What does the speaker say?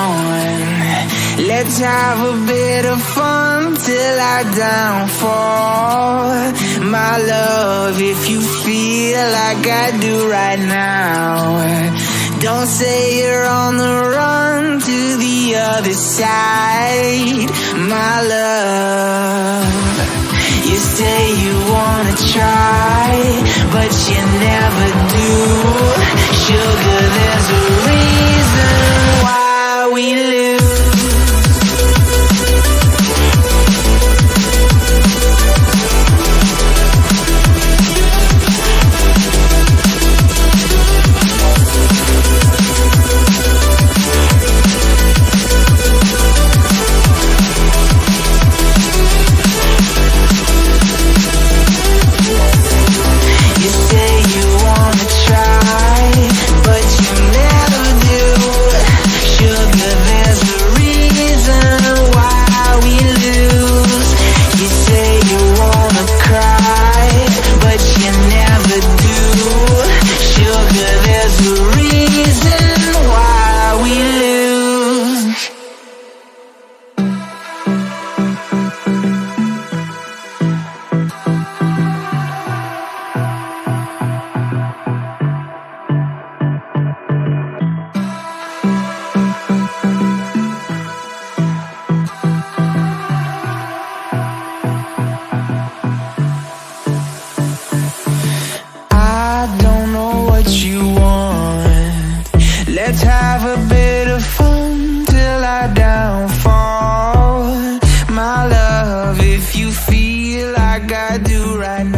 want. Let's have a bit of fun till I downfall. My love, if you feel like I do right now, don't say you're on the run to the other side. My love, you say you wanna try, but you never do. Sugar, there's a reason why we lose. Let's have a bit of fun till I downfall. My love, if you feel like I do right now.